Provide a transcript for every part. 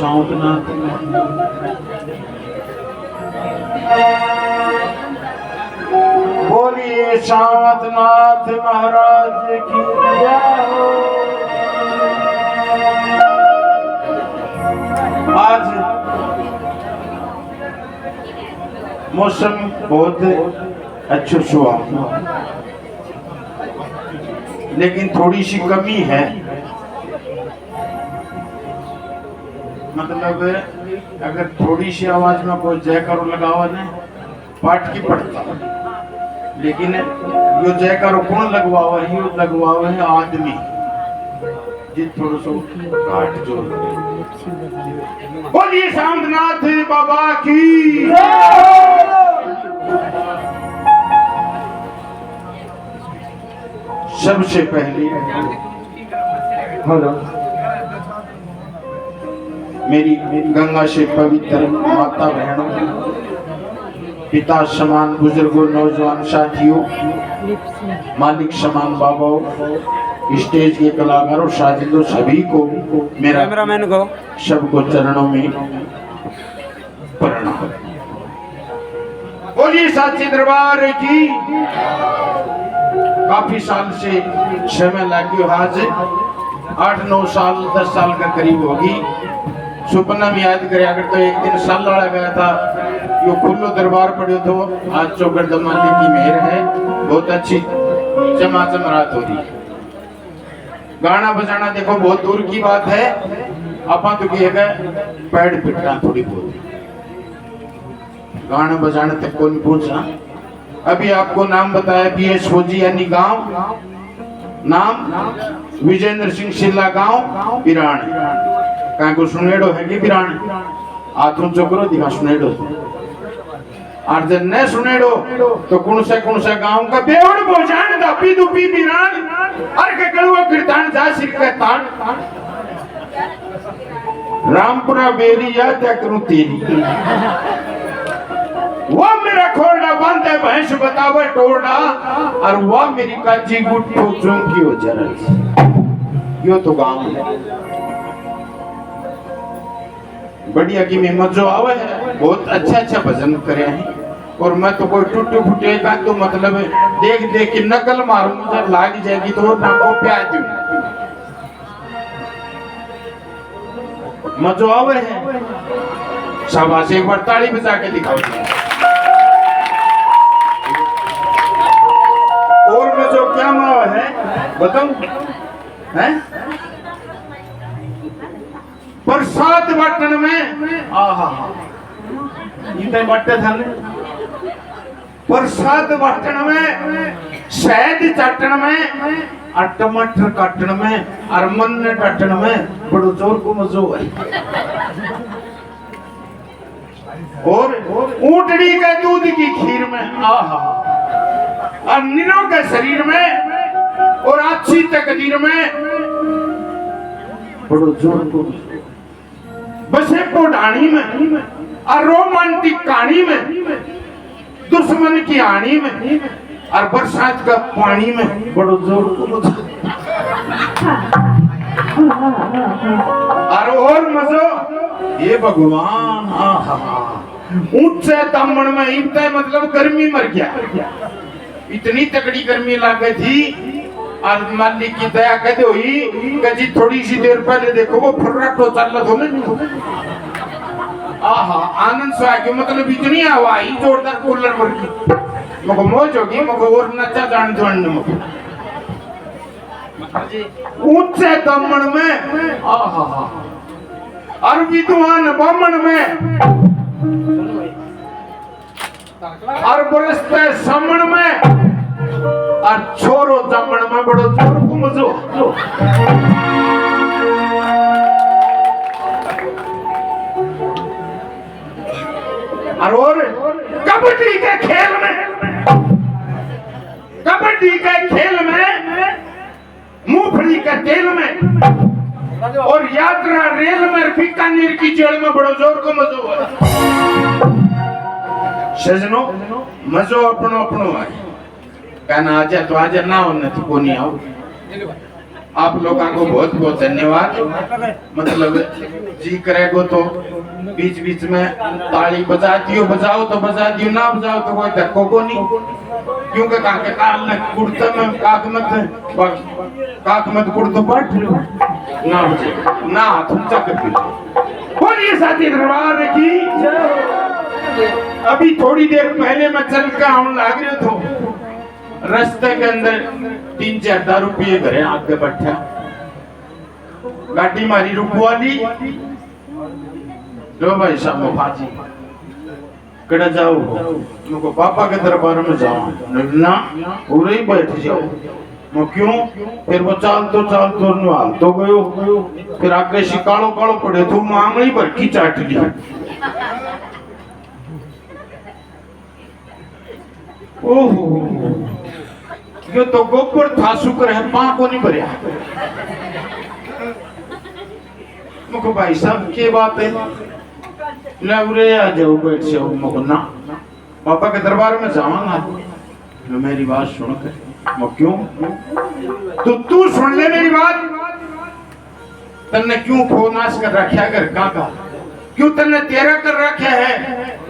शांतनाथ बोलिए शांतनाथ महाराज की जय हो। आज मौसम बहुत अच्छा हुआ, लेकिन थोड़ी सी कमी है। मतलब अगर थोड़ी सी आवाज में कोई जयकारो लगावा ने पाठ की पड़ता, लेकिन यो जयकारो कौन लगवावा है? यो लगवावा है आदमी जी थोड़ा सो काट जोड़। बोलिए शांतनाथ बाबा की। सबसे पहले मेरी गंगा से पवित्र माता बहनों, पिता समान बुजुर्गों, नौजवान साथियों, मालिक समान बाबाओं, स्टेज के कलाकारों, साजिदों, सभी को मेरा कैमरामैन को सबको चरणों में प्रणाम। बोलिए साची दरबार की। काफी साल से समय लगी, आज 8-9 साल 10 साल का करीब होगी। सुपना में याद करे अगर तो एक दिन साल लड़ा गया था, यो खुल्लो दरबार पड़े तो आज चौगड़ दमाने की मेहर है, बहुत अच्छी चमाचम रात हो रही। गाना बजाना देखो बहुत दूर की बात है, अपन तो किए गए पैड पिटना थोड़ी बहुत, गाना बजाना तक कौन पूछा। अभी आपको नाम बताया BS फौजी यानी गांव, नाम विजेंद्र सिंह शिल्ला, गांव बिराण। कहीं को सुनेड़ो है कि बिराण आत्म चोकरो दिखा सुनेड़ो, और जब न सुनेड़ो तो कौन सा गांव का बेवड़ बोझान दापी दुपी बिराण और के कड़वा कीर्तन जा सिर के तान रामपुरा बेरी या त्या करूं तेरी। वो मेरा खोरडा बंद है भैंस बतावे टोरडा, और वो मेरी काजी गुट्ठो चुंकी हो जरा। यो तो गांव है बढ़िया की में मजो आवे है, बहुत अच्छा भजन करे हैं। और मैं तो कोई टूटे फूटे का तो मतलब देख देख के नकल मारूं, मुझे लाग जाएगी तो ना को प्यार दूं। मजो आवे है, शाबाश, एक बार ताली बजा के दिखाओ। और मजो क्या मावा है बताऊं हैं? प्रसाद बटन में आहा इतने बट्टे था प्रसाद बटन में, शहद चटन में, और टमाटर काटन में, और मन काटन में बड़ो जोर को मजो है। और ऊँटड़ी के दूध की खीर में आहा, और निरोग के शरीर में, और अच्छी तकदीर में बड़ो जोर को बसे पोडानी में, और रोमांटिक कहानी में, दुश्मन की आनी में, और बरसात का पानी में बड़ो जोर को और मजो ये भगवान। ऊंचे दामन में इतना मतलब गर्मी मर गया, इतनी तगड़ी गर्मी लग गई थी। और मालिक की दया कहते हुई कि थोड़ी सी देर पहले देखो वो फर्राटो चल रहा था, आहा आनंद से आके मतलब इतनी हवा आई जोरदार, कूलर भर की मको मौज होगी, मको और नचा जान जोड़ने मको ऊंचे दमन में आहा, और विद्वान बामन में, और बरसते समन में, और छोरो जमन में बड़ो जोर को मजो। और कबड्डी के खेल में, मूंगफली के तेल में, और यात्रा रेल में, बीकानेर की जेल में बड़ो जोर को मजो है। सजनो मजो अपनो अपनो है, कहना आजा तो आजा, ना होने तो कोनी आओ। आप लोगों को बहुत बहुत धन्यवाद। मतलब जी करेगो तो बीच बीच में ताली बजा दियो, बजाओ तो बजा दियो, ना बजाओ तो कोई धक्को को नहीं, क्योंकि काके काल में कुर्ते में काक मत कुर्तो पट ना बजे ना तुम तक बोलिए साथी दरबार की। अभी थोड़ी देर पहले मैं चल के आने लग रहे तो रास्ते के अंदर 3-4 रुपये घरे आगे बैठा, गाड़ी मारी रुकवा ली। लो भाई साहब मुफाजी कड़ा जाओ, मुझको पापा के दरबार में जाओ ना, पूरे ही बैठ जाओ। मैं क्यों? फिर वो चाल तो निवाल तो गयो, फिर आगे शिकालो कालो पड़े तो मांगली भर की चाट ली। ओहो ये तो गोबर था, शुक्र है पां को नहीं भरिया। मुझको भाई साहब की बात है, ले आ जाओ बैठ जाओ। मुझको ना पापा के दरबार में जाऊंगा, तो मेरी बात सुन कर। मैं क्यों? तो तू सुन ले मेरी बात। तन्ने क्यों खोनाश कर रखा घर का क्यों तन्ने तेरा कर रखे है?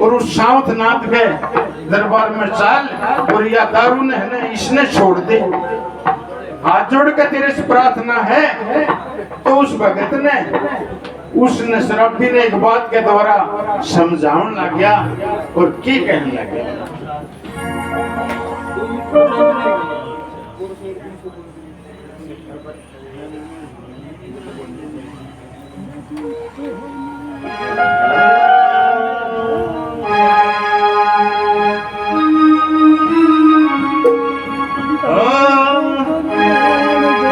और उस साउथ नाथ के दरबार में चाल और या दारू ने है इसने छोड़ दे। हाथ जोड़ के तेरे से प्रार्थना है। तो उस भगत ने उसने शराब पीने एक बात के द्वारा समझाने लग गया और क्या कहने लग गया।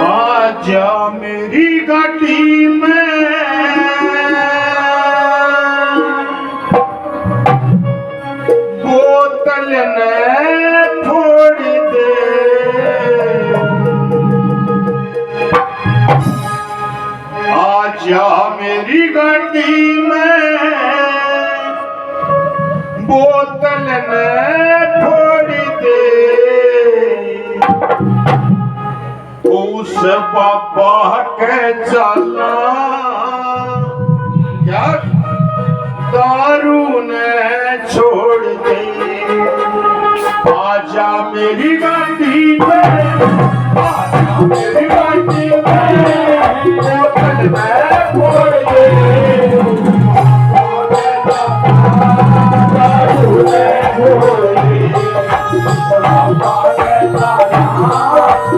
आजा मेरी गाड़ी में बोतल ने थोड़ी दे, आजा मेरी गाड़ी में बोतल ने थोड़ी दे। उस बाबा के चला क्या दारू ने छोड़ दे। आजा मेरी गाड़ी में, आजा मेरी गाड़ी में बोतल में छोड़ दे। दारू ने छोड़ दे, बाबा के चला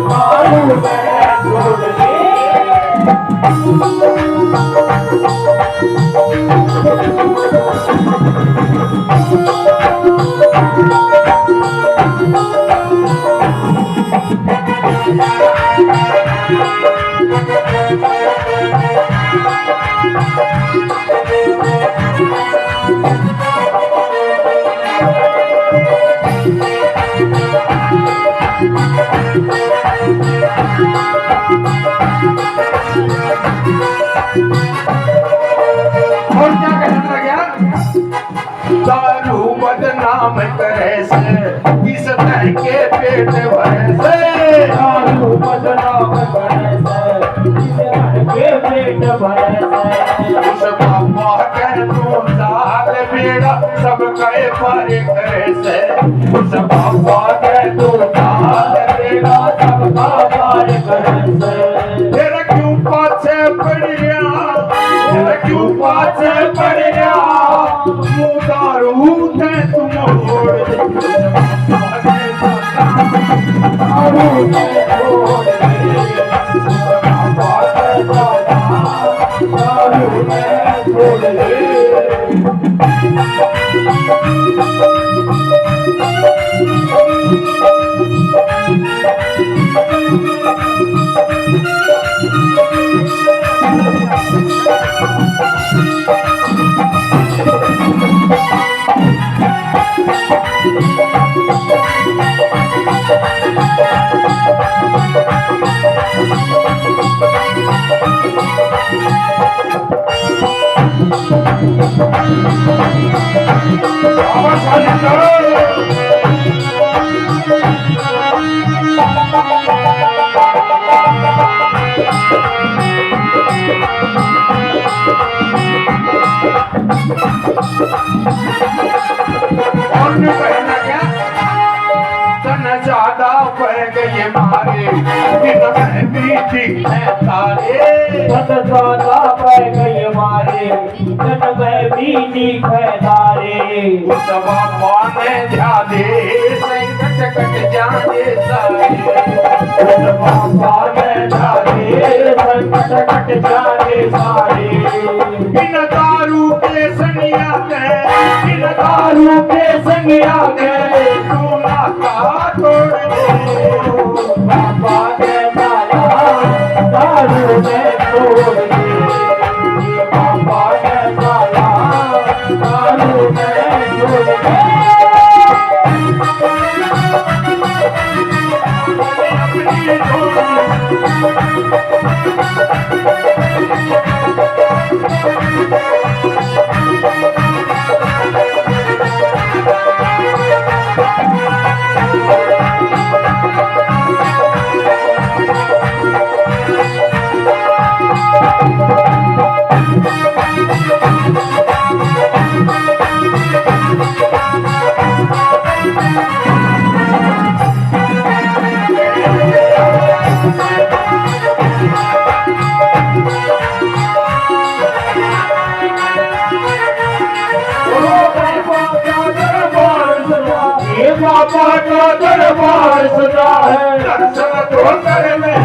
दारू ने छोड़ दे। और क्या कहने लगा? दारू बदनाम करे से किस तरह के पेट भरे से। दारू बदनाम करे से किस तरह के पेट भरे से। उस बाबा के तो साल बेड़ा सब कहे पारे करे से। उस बाबा के तो साल बेड़ा सब का पारे करे से। तेरा क्यों पाछे पड़ गया, तेरा क्यों पाछे पड़ गया। दारू थे तुम छोड़ दे, दारू थे छोड़ दे, दारू थे छोड़ दे। गए मारे दिन में बीती है तारे सतसौदा पै गए मारे दिन में बीती है तारे उस बाबा ने ध्याने संकट कट जाने सारे उस बाबा ने ध्याने संकट कट जाने सारे बिन दारू के संगिया बिन दारू के संगिया गए तू नाता तोड़ दे बाबा ने माया दारू ने तोड़ दे बाबा ने माया दारू ने तोड़ दे बाबा का दरबार सजा है दर्शन तो कर ले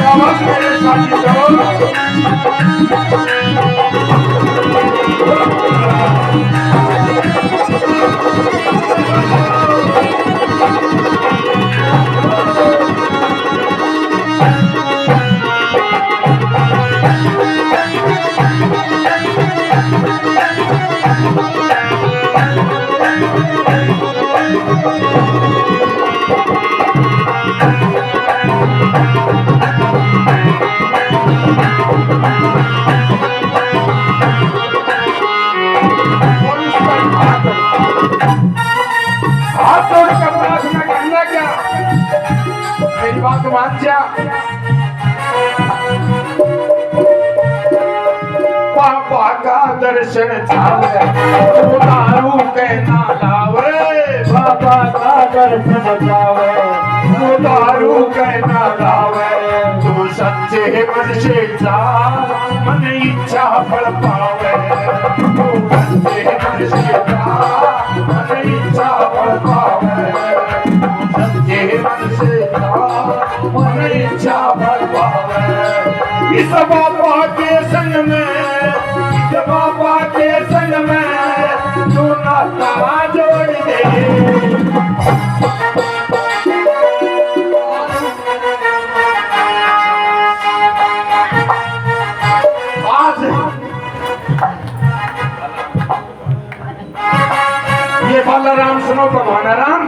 आवाज मेरे साथी करो हाथ जोड़ कर प्रार्थना करना क्या मेरी बात मान जा पापा का दर्शन चावे दारू के ना लावे बाबा का दर्शन जावे दारू के ना लावे तू सच्चे मन से जा मन इच्छा फल पावे तू सच्चे मन से जा मन इच्छा फल पावे तू सच्चे मन से जा मन इच्छा फल पावे इस बाबा के संग में इस बाबा के संग में तू नाता जोड़ दे ये बाला राम सुनो भगवान राम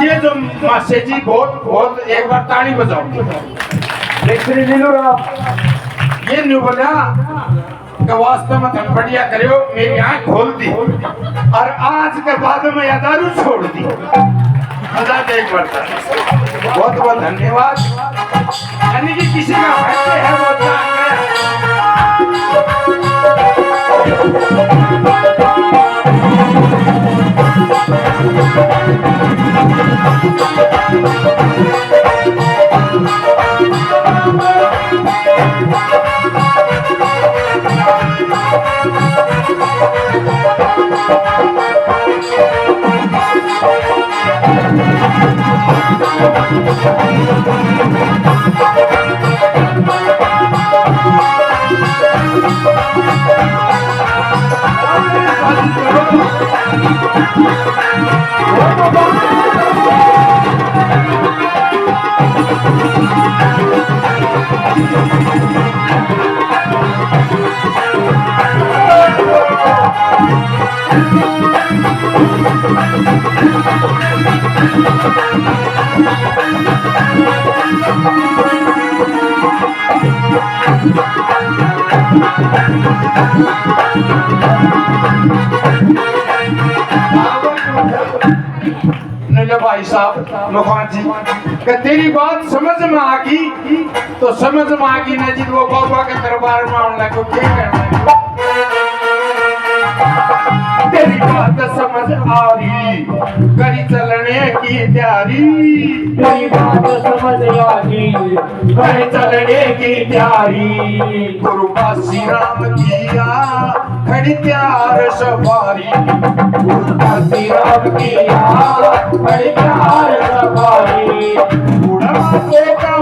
ये जो मासे जी बहुत बहुत एक बार ताली बजाओ श्री लीलू राम ये नहीं बोला कि वास्तव में तुम बढ़िया करो मेरी आंख खोल दी और आज के बाद में यह दारू छोड़ दी मजा देख पड़ता बहुत बहुत धन्यवाद यानी कि किसी का हक है वो जान बोले भाई साहब मुखर्जी कि तेरी बात समझ में आ गई तो समझ में आ गई ना जी वो बाबा के दरबार में आने को क्या करना है तेरी बात समझ आ रही करी चलने की तैयारी तेरी बात समझ आ गई करी चलने की तैयारी गुरु काशी राम किया खड़ी तैयार सवारी गुरु काशी राम किया खड़ी तैयार सवारी बुढ़ापो का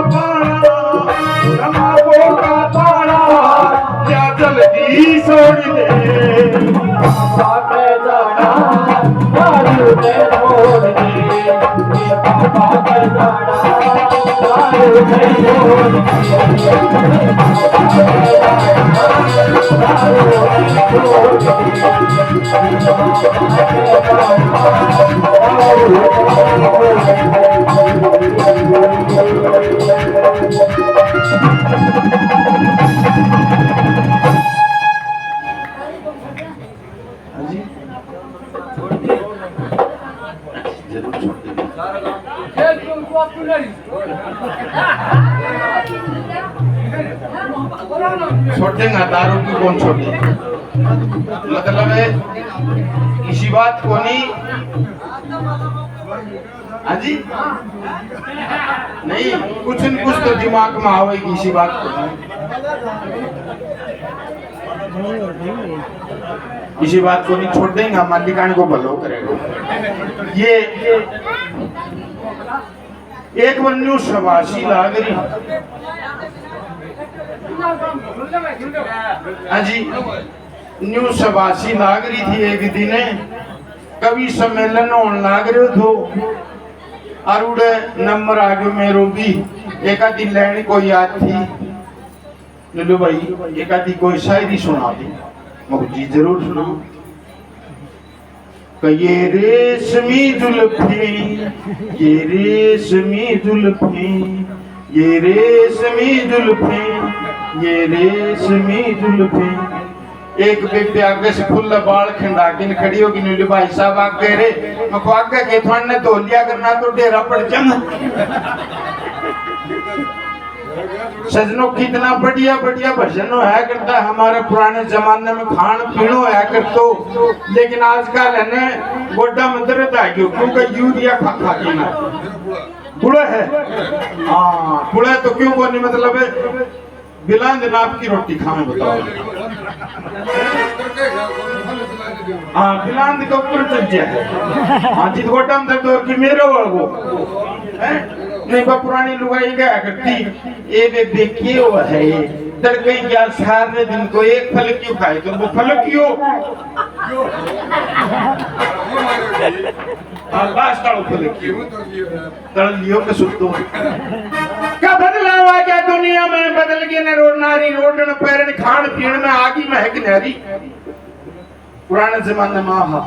पाना या जल्दी छोड़ दे बाबा जाना दारू ने छोड़ दे बाबा जाना दारू ने छोड़ छोड़ेगा दारू की कौन छोड़े मतलब है किसी बात को नहीं हाँ जी नहीं कुछ न कुछ तो दिमाग में आवेगी इसी बात को इसी बात को नहीं छोड़ देंगे मालिकान को भलो करेगा ये एक बन्नू शबाशी लाग रही हाँ जी न्यू शबाशी लाग रही थी एक दिन कवि सम्मेलन होने लाग रहे थो और उड़े नंबर आगे मेरो भी एक आधी लाइन को याद थी लो भाई एक आधी कोई शायरी सुना दी मुझे जरूर सुनो ये रेशमी जुल्फे ये रेशमी जुल्फे ये रेशमी जुल्फे ये रेशमी जुल्फे एक बेबे आगे से फुल बाल खंडा के खड़ी होगी नीले भाई साहब आगे रे मैं को आगे के थोड़ने धो लिया करना तो डेरा पड़ जम सजनों कितना बढ़िया बढ़िया भजन है करता हमारे पुराने जमाने में खान पीनो है कर तो लेकिन आजकल है ना गोड्डा मंदिर है क्योंकि यूरिया खा खा के ना बुढ़ा है हाँ बुढ़ा तो क्यों को नहीं मतलब है बिलान जनाब की रोटी खाए बताओ हाँ बिलान के ऊपर चल जाए हाँ जित गोड्डा में तो कि मेरे वो नहीं बा पुरानी लुगाई क्या करती ये वे देखिए वो है तड़के 11 दिन को एक फल क्यों खाए तो वो फल क्यों लास्ट ताड़ो फल क्यों तड़ लियो के सुतो क्या बदलाव आ गया दुनिया में बदल गए न रो नारी रोडन पैरन खान पीन में आगी महक नारी पुराने जमाने में आहा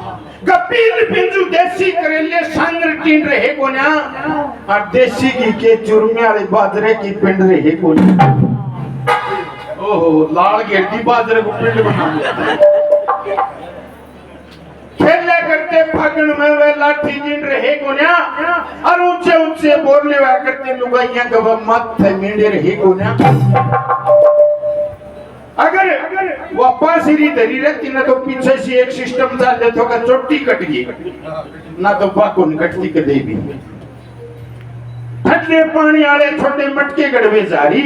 गपील पिंजू देसी करेले सांगर टीन रहे कोन्या और देसी घी के चूरमे वाले बाजरे की पिंड रहे कोन्या ओहो लाल गेटी बाजरे को पिंड बना दिया खेला करते फागुन में वे लाठी जिन रहे कोन्या और ऊंचे ऊंचे बोलने वा करते लुगाइयां गवा माथे मेंढे रहे कोन्या अगर वापा सीरी धरी रहती ना तो पीछे से एक सिस्टम चल जाता का चोटी कट गई ना तो बाको नहीं कटती कदे भी ठंडे पानी वाले छोटे मटके गड़वे जारी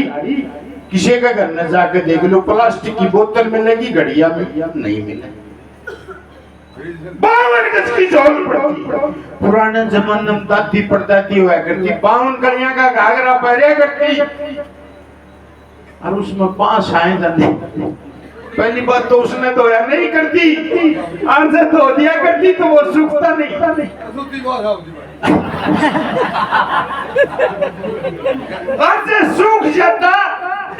किसी का घर न जाकर देख लो प्लास्टिक की बोतल मिलेगी घड़िया में नहीं मिले 52 गज की झोल पड़ती पुराने जमाने में दादी पड़दादी हुआ करती 52 कड़ियां का घाघरा पहरिया करती और उसमें 5 आए जाने पहली बात तो उसने धोया नहीं करती और से धो दिया करती तो वो सूखता नहीं और से सूख जाता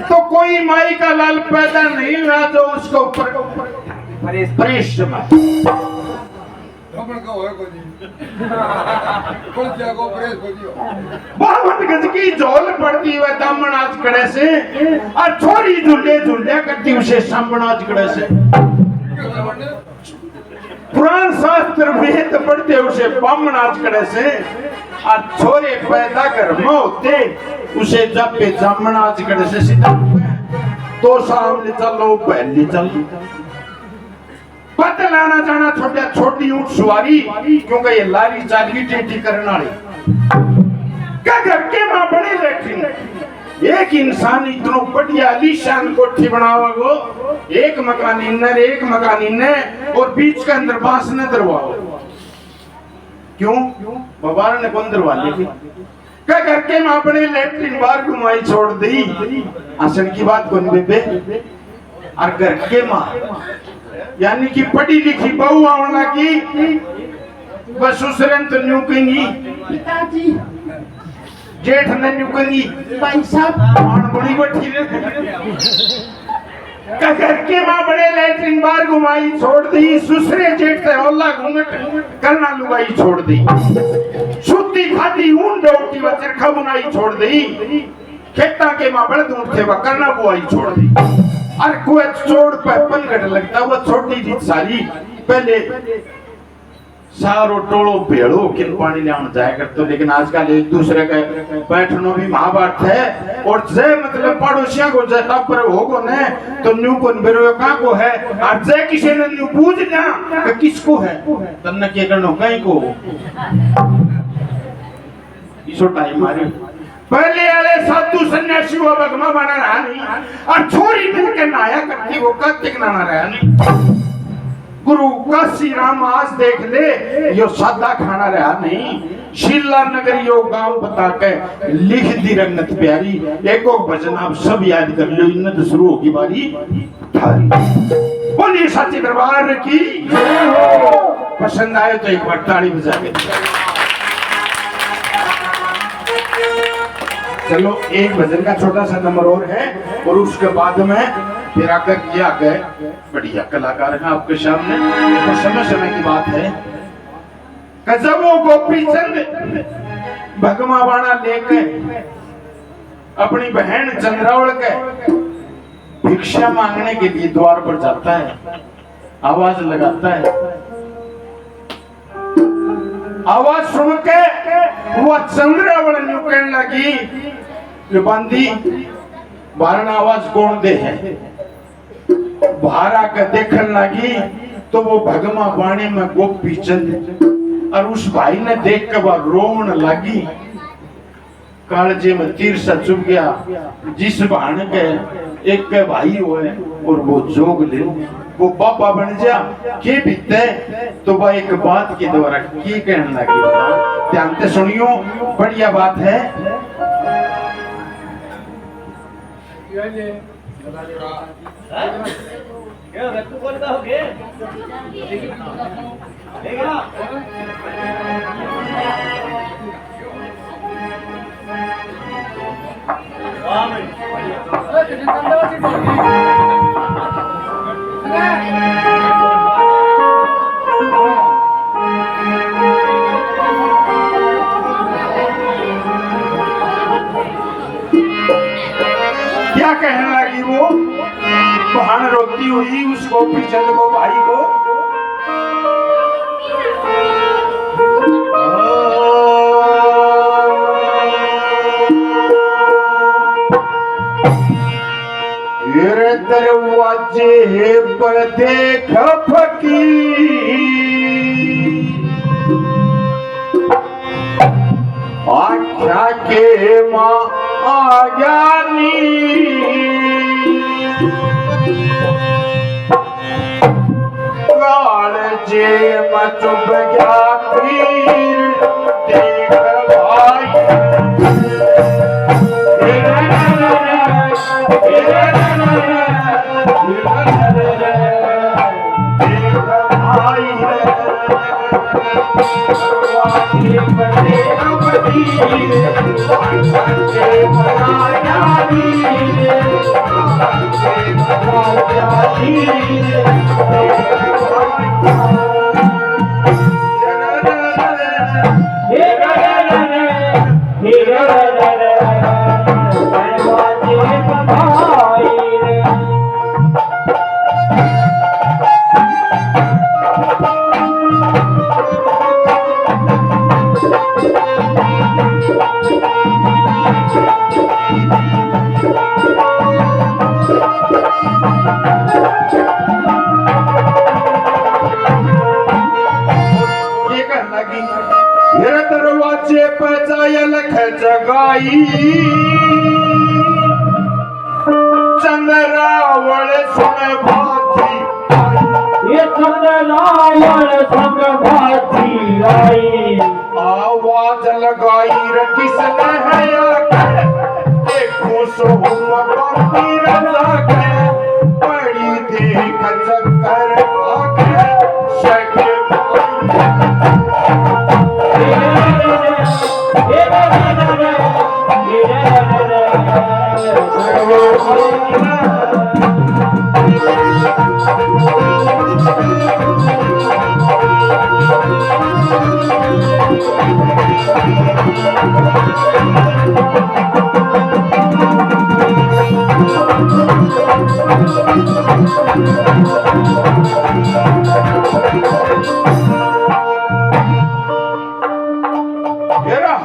तो कोई माई का लाल पैदा नहीं हुआ जो उसको परिश्रम बावन गज की झोल पड़ती हुआ दामन आज कड़े से और छोरी झुल्ले झुल्ले करती उसे सामन आज कड़े से पुराण शास्त्र वेद पढ़ते उसे ब्राह्मण आज करे से और छोरे पैदा कर होते उसे जब पे ब्राह्मण आज करे से सीधा तो सामने चलो पहले चलो पता लाना जाना छोटा छोटी ऊंट सवारी क्योंकि ये लारी चाली टेटी करने वाली क्या घर के मां बड़े लेटरिन एक इंसान इतना बढ़िया आलीशान कोठी बनावा गो एक मकान इन्ने और बीच के अंदर बांस न दरवाओ क्यों बाबा ने कौन दरवा ली क्या घर के मां बड़े लेटरिन बाहर घुमाई छोड़ दी आसन की बात कौन बेबे और घर के मां यानी कि पढ़ी लिखी बहू आने लगी बस उस तो न्यू कहेंगी पिताजी जेठ ने न्यू कहेंगी भाई साहब आन बड़ी बैठी का करके मां बड़े लेटरिन बार घुमाई छोड़ दी सुसरे जेठ से ओला घूंघट करना लुगाई छोड़ दी सुती खाती ऊन डोटी बचर खबुनाई छोड़ दी खेता के मां बड़े दूर थे वह करना बुआई छोड़ दी और कोई चोड़ पे पनगट लगता वो छोटी थी सारी पहले सारो टोलो भेड़ो किन पानी ले आना जाया करते लेकिन आजकल एक दूसरे के बैठनो भी महाभारत है और जय मतलब पड़ोसिया को जय तब पर होगो ने तो न्यू कौन बेरो कहां को है और जय किसी ने न्यू पूछ ना कि किसको है तन्ने के करनो कहीं को इसो टाइम मारे पहले वाले साधु सन्यासी वो भगमा बना रहा नहीं और छोरी मिलकर नाया करती वो कत्तिक ना रहा नहीं गुरु काशी राम आज देख ले यो सादा खाना रहा नहीं शीला नगर यो गांव बता के लिख दी रंगत प्यारी एको भजन आप सब याद कर लो इन्नत शुरू होगी बारी थारी बोलिए सच्चे दरबार की पसंद आए तो एक बार ताली बजा के चलो एक भजन का छोटा सा नंबर और है और उसके बाद में फिर आकर किया गए बढ़िया कलाकार हैं आपके सामने तो समय की बात है जब वो गोपीचंद भगमा बाणा लेके अपनी बहन चंद्रावल के भिक्षा मांगने के लिए द्वार पर जाता है आवाज लगाता है आवाज सुन के वो चंद्रावल न्यू कहने लगी जो बंदी बारन आवाज कौन दे है बाहर आकर देखने लगी तो वो भगमा बाणे में गोपी चंद और उस भाई ने देख कर वह रोन लगी कालजे में तीर सा चुभ गया जिस भाण के एक के भाई हुए और वो जोग ले वो पापा बन जा के बीते तो वह एक बात के द्वारा की कहने लगी ध्यान से सुनियो बढ़िया बात है क्या कहने लगी वो बहन रोती हुई उस गोपी चंद को भाई को दरवाजे पर देख फकीर आख्या के मां आ ज्ञानी लाल जे मचुब गया पीर देख भाई बाजे बजायल खजगाई चंद्रावळ सुन भाती ये चंद्रावळ संग भाती आई आवाज लगाई रे किसने है आके देखो सोहम बाती रजा के पड़ी देख चक्कर खाके शके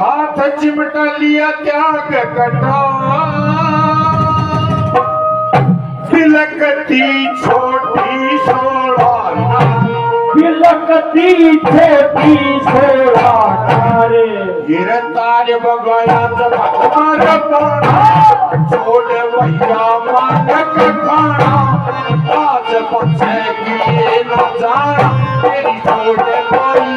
हाथ चिमटा लिया त्याग कटा बिलकती छोटी सोड़ा बिलकती छोटी सोड़ा तारे गिरतार बगाया जब मार पाना छोड़ भैया मानक खाना आज बच्चे की न जाना तेरी छोड़ पाई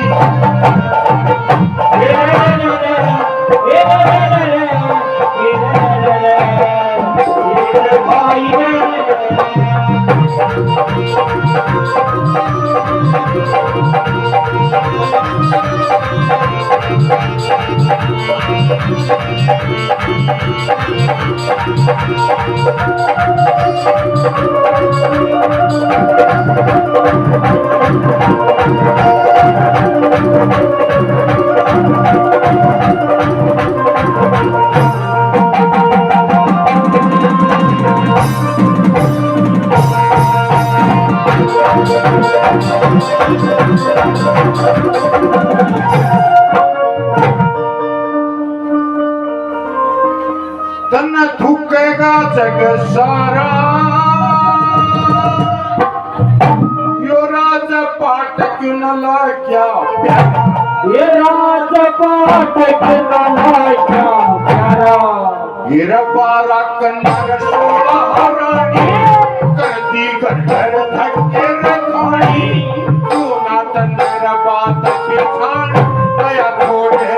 तन थूकेगा जग सारा यो राज पाट क्यों न ला क्या ये राज पाट क्यों न ला क्या प्यारा ये रबारा कन्नर सोला हरानी करती गटर धक्के रखानी तू ना तन्नर बात के छान दया थोड़े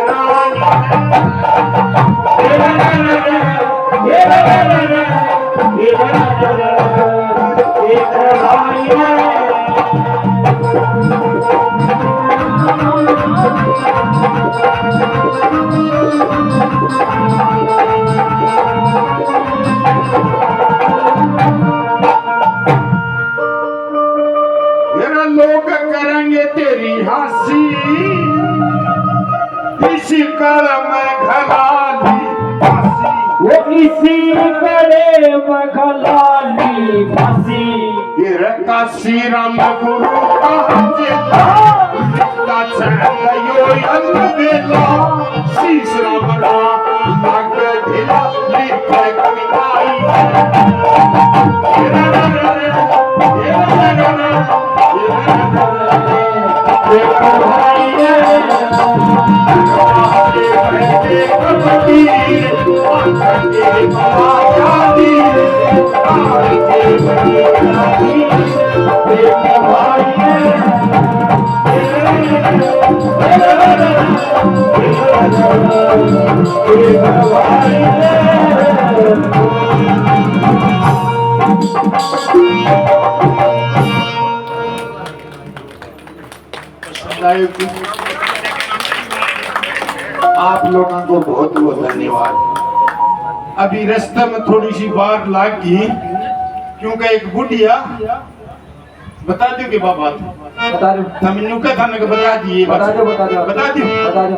लोग करेंगे तेरी हंसी इसी कल में घलाली वो इसी करे मखलाली फांसी ये काशी राम गुरु का चंद यो अलबेला शीश राम नाग ढिला लिखे कविताई आप लोगों को बहुत बहुत धन्यवाद। अभी रास्ते में थोड़ी सी बार लागी क्योंकि एक बुढ़िया बता दो कि बाबा बता दो तमिन्नू का था ना बता दिए बता दो बता दो बता दो बता दो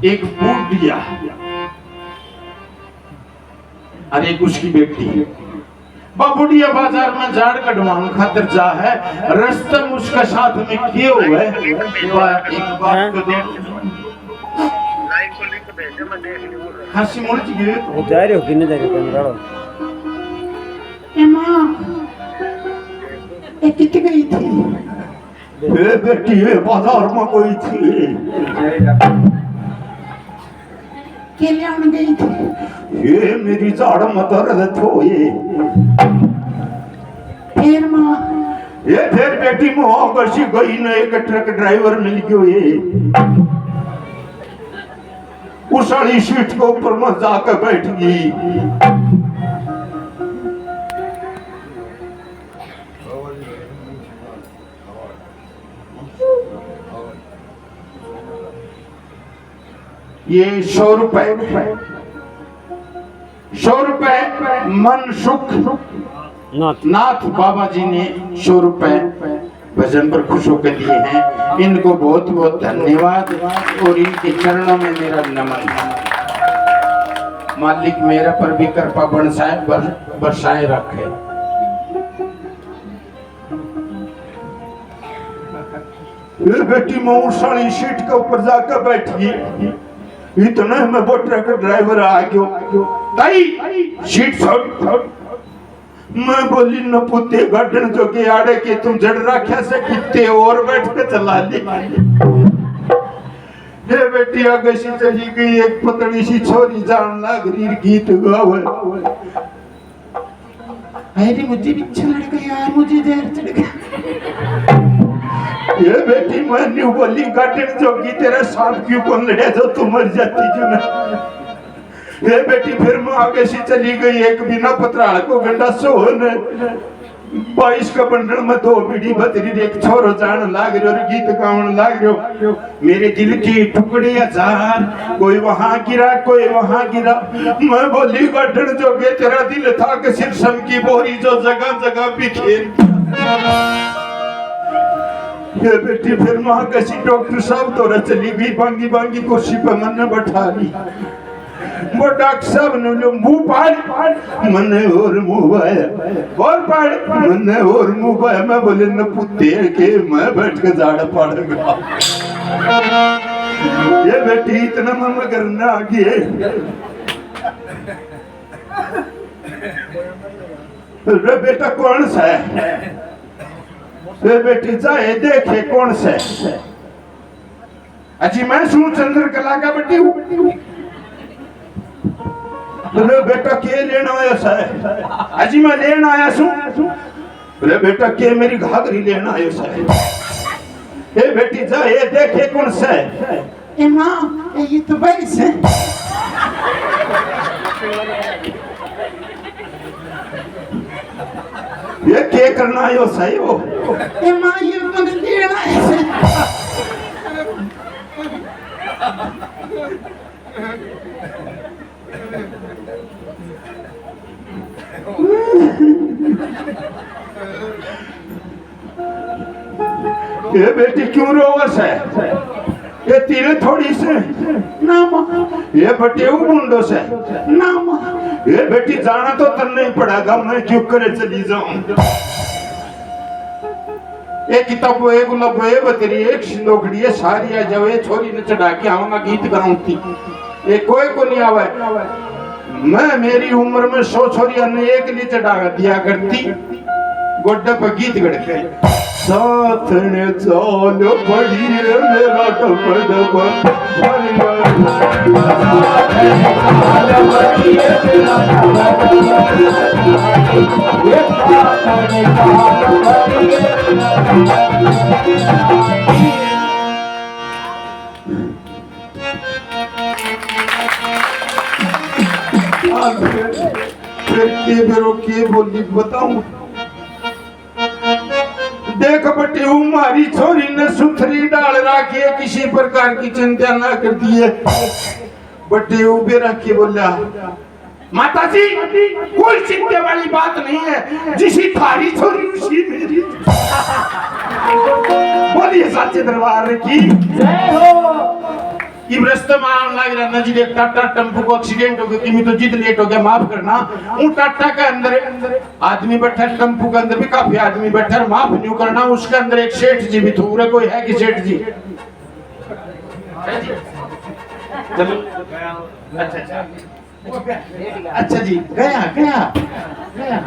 एक बुढ़िया और एक उसकी बेटी बुढ़िया बाजार में झाड़ कटवाने खातिर जा है रास्ते में उसका साथ में किए हुए एक बात को हंसी मुड़ गई वो जा रहे हो किन्ने जा रहे हो कंगाड़ो मां ये कित गई थी ए बेटी ये बाजार में कोई थी के लियान गई थी ये मेरी जाड़ में दर्द थो ये फिर माँ फिर बेटी मुँह कशी गई न एक ट्रक ड्राइवर मिल गयो ये उस वाली सीट के ऊपर में जाकर बैठ गई ये 100 रुपए मन सुख नाथ बाबा जी ने 100 रुपए भजन पर खुश होकर दिए हैं। इनको बहुत बहुत धन्यवाद और इनके चरणों में मेरा नमन है। मालिक मेरा पर भी कृपा बरसाए रखे। ये बेटी मऊसाली सीट के ऊपर जाकर बैठी इतने में वो ट्रक ड्राइवर आ गयो ताई सीट छोड़ मैं बोली न पुते गठन जो के आड़े के तुम जड़ रखा से कितने और बैठ के चला ली ये बेटी आगे से चली गई एक पतली सी छोरी जान लग रही गीत गावे अरे मुझे भी अच्छा लड़ गया यार मुझे जहर चढ़ गया ये बेटी मैं न्यू बोली गठन जो की तेरा सांप क्यों कौन लड़े जो तू मर जाती जो ना ये बेटी फिर मैं आगे से चली गई एक बिना पत्राल को गंडा सोन 22 का बंडल में 2 बीड़ी बतरी एक छोरो जान लाग रहे और गीत गावन लाग रहे मेरे दिल के टुकड़े हजार कोई वहां गिरा कोई वहां गिरा मैं बोली गठन जो के तेरा दिल था कि शीर्षम की बोरी जो जगह जगह बिखेर ये बेटी फिर वहां किसी डॉक्टर साहब तो चली गई बांगी बांगी कुर्सी पर मन बैठा ली वो डॉक्टर साहब ने जो मुंह पाड़ मने और मुंह और पाड़ मने और मुंह मैं बोले न पुते के मैं बैठ के जाड़ा पड़ेगा ये बेटी इतना मम करना आगे रे बेटा कौन सा है रे बेटी जाए देखे कौन सा है अजी मैं सुन चंद्रकला का बेटी हूँ रे बेटा के लेना आया सा अजी मैं लेना आया सू रे बेटा के मेरी घाघरी लेना आया सा ए बेटी जा ये देखे कौन सा है ए माँ ये तो बैस है ये के करना आयो सही हो ए माँ ये तो लेना है ये बेटी क्यों रोवस है ये तीर थोड़ी से ना माँ ये बटेऊ मुंडो से ना माँ ये बेटी जाना तो तन नहीं पड़ेगा मैं क्यों करे चली जाऊं एक किताब एक गुलाब ये बतेरी एक सिंदोखड़ी है सारी आ जावे छोरी ने चढ़ा के आऊंगा गीत गाऊंगी ये कोई को नहीं आवे मैं मेरी उम्र में 100 छोरियां ने एक लिए चढ़ा दिया करती गोड्डे पर गीत गड़के साथ ने चाल पड़ी मेरा टपड़ के बोली बताऊं देख बटे हमारी छोरी ने सुथरी डाल रखी है किसी प्रकार की चिंता ना करती है बटे उबे रख के बोला माता जी कोई चिंता वाली बात नहीं है जिसी थारी छोरी उसी मेरी बोलिए सच्चे दरबार की जय हो इब रास्ते में आने लग रहा नजीक एक टाटा टेम्पो को एक्सीडेंट हो गया कि तो जिद लेट हो गया माफ करना उन टाटा के अंदर आदमी बैठा टेम्पो के अंदर भी काफी आदमी बैठा माफ नहीं करना उसके अंदर एक सेठ जी भी थूरे कोई है कि सेठ जी चलो अच्छा जी गया गया गया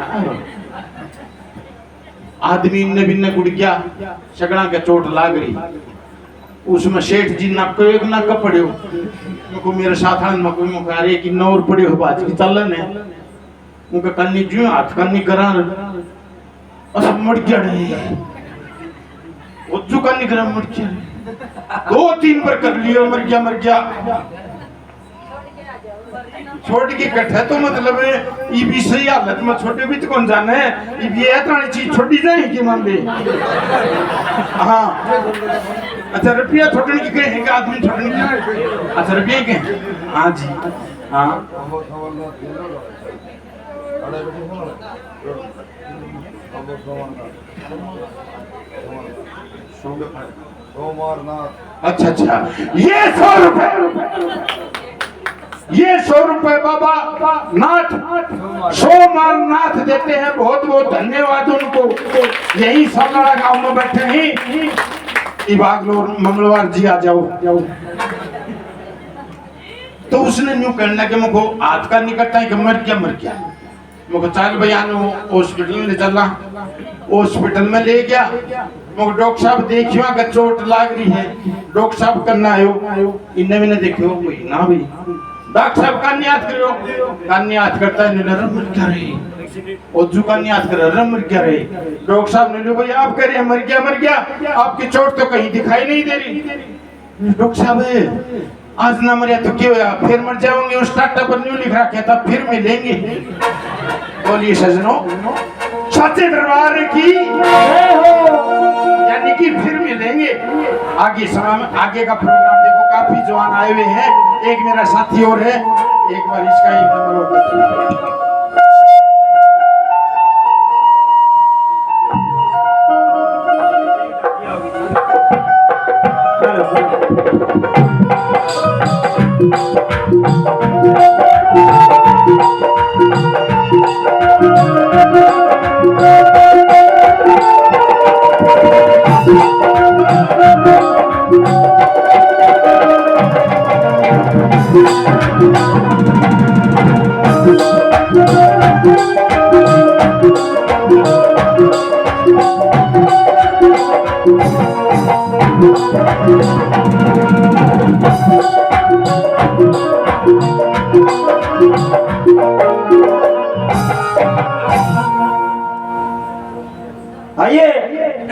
आदमी ने बिन्ने गुड़ गया सगड़ा के चोट लाग रही उसमें सेठ जी नक एक नक पड़ियो मुको मेरे साथ आन मको मुको अरे कि नौर पड़ियो बाज की चलन है मुको कन्नी जो हाथ कन्नी करा अस मर गया रे वो जो कन्नी करा मर गया 2-3 बार कर लियो मर गया छोड़ के कट्ठा तो मतलब ये भी सही हालत में छोटे भी तो कौन जाने ये इतनी चीज छोड़ी जाएगी मान ले हाँ अच्छा रुपया छोड़ने की कहेंगे आदमी छोड़ने की अच्छा रुपये के हाँ जी हाँ अच्छा ये 100 रुपए बाबा नाथ सोमनाथ देते हैं बहुत बहुत धन्यवाद उनको यही सालड़ा गांव में बैठे हैं इबागलोर मंगलवार जी आ जाओ तो उसने न्यू कहने लगे मुझको हाथ का निकलता है कि मर क्या मुझको चल भैया हॉस्पिटल ले चला हॉस्पिटल में ले गया मुझको डॉक्टर साहब देखियो अगर चोट लाग रही है डॉक्टर साहब करना आयो इन्हें मैंने देखियो कोई ना भाई डॉक्टर साहब कान्य याद करता है नरम मर क्या रही और जो कान्य याद कर नरम मर क्या रही डॉक्टर साहब ने लो भाई आप कह रहे हैं मर गया आपकी चोट तो कहीं दिखाई नहीं दे रही डॉक्टर साहब आज ना मरिया तो क्यों या फिर मर जाओगे उस टाटा पर न्यू लिख रखा था फिर मिलेंगे बोलिए सजनों सच्चे दरबार की यानी कि फिर मिलेंगे आगे समय में आगे का प्रोग्राम देखो काफी जवान आए हुए हैं एक मेरा साथी और है एक बार इसका एक नंबर और देते आइए